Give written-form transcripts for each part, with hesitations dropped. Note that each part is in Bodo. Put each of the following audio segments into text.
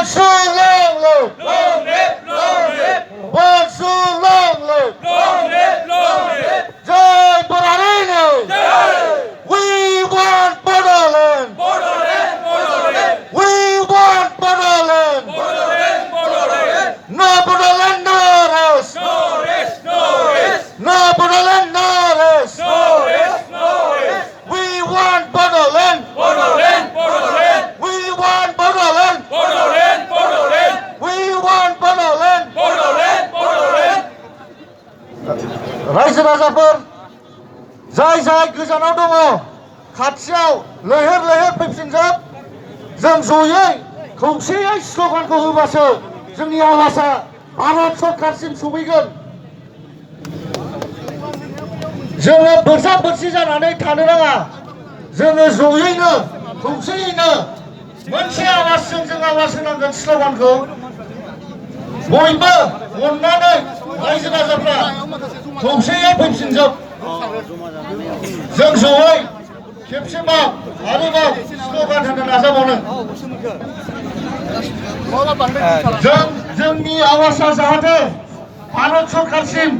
Bonsu long live! Long live, long live, Bonsu long live! long live, long live. Jai Bodarini! Jai! We want Bodoland! Bodoland, Bodoland, We want Bodoland! Bodoland, Bodoland. No Bodoland, no rest! No rest, no rest, No Bodoland, no rest! no rest, no rest. We want Bodoland! Bodoland, Bodoland, We want Bodoland! Bodoland, Bodoland, We want Bodoland! Bodoland, Bodoland. रायजो राजाफोर जाय जाय गोजानाव दङ खाथियाव लैहोर लैहोर फैफिनजोब जों जयै खौसेयै स्ल'गानखौ होबासो जोंनि आवाजआ भारत सरकारसिम सौहैगोन जोङो बोरजा बोरसि जानानै थानो नाङा जोङो जयैनो खौसेयैनो मोनसे आवाजजों जों आवाज होनांगोन स्ल'गानखौ बयबो अननानै रायजो राजाफ्रा खौसेयै फैफिनजोब जों जयै खेबसेबाव आरोबाव स्ल'गान होनो नाजाबावनो जों जोंनि आवाजआ जाहाथे भारत सरकारसिम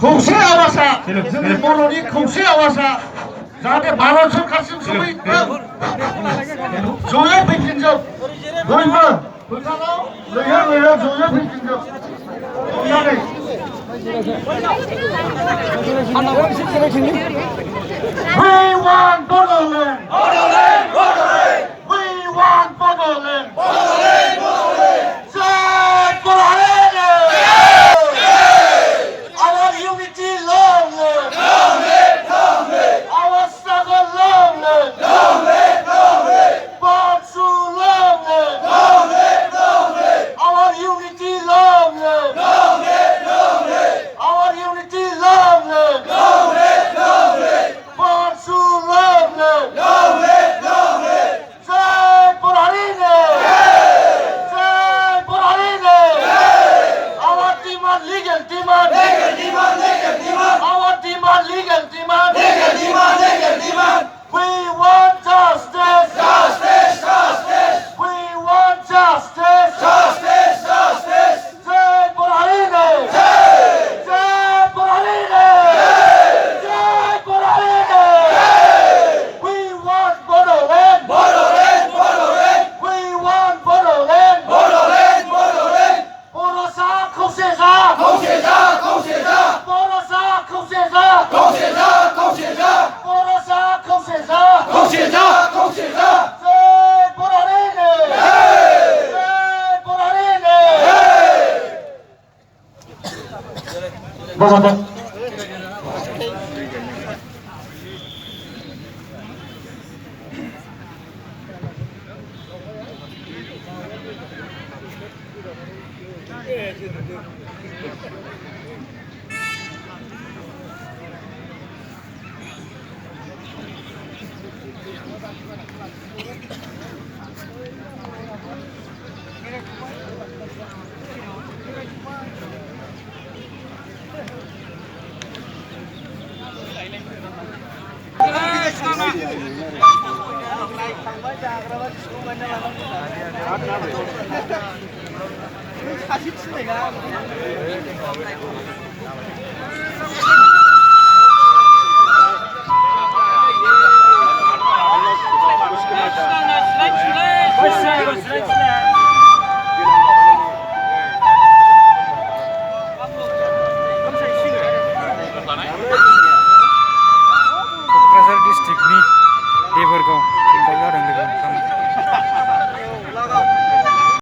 खौसे आवाजआ जोंनि बर'नि खौसे आवाजआ जाहाथे भारत सरकारसिम सौहैथों जयै फैफिनजोब बयबो फोथाराव लैहोर लैहोर जयै फैफिनजोब अननानै We want Bodoland! Bodoland, Bodoland, We want Bodoland! Bodoland, Bodoland. Jai Bodoland! Our unity long live! Long live, long live, Our struggle long live! long live, long live, Bonsu long live! long live, long live, Our unity long live! long live, long live, Our unity long live! long live, long live, Bonsu long live! long live, long live. Jai Bodoland! Jai Bodoland! Our demand legal demand! Legal demand, legal demand, Our demand legal demand! legal demand, legal demand. We want justice! Justice, justice, We want justice! justice, justice. Jai Bodoland! Hey! Jai Bodoland! Jai Bodoland! We want Bodoland! Bodoland, Bodoland, We want Bodoland! Bodoland, Bodoland. Borosa Koseza! Koseza, Koseza, Borosa Koseza! Koseza, Koseza, Borosa Koseza! Koseza, Koseza. Jai Bodoland! Hey! Jai Bodoland! Hey! Bapak. Başla.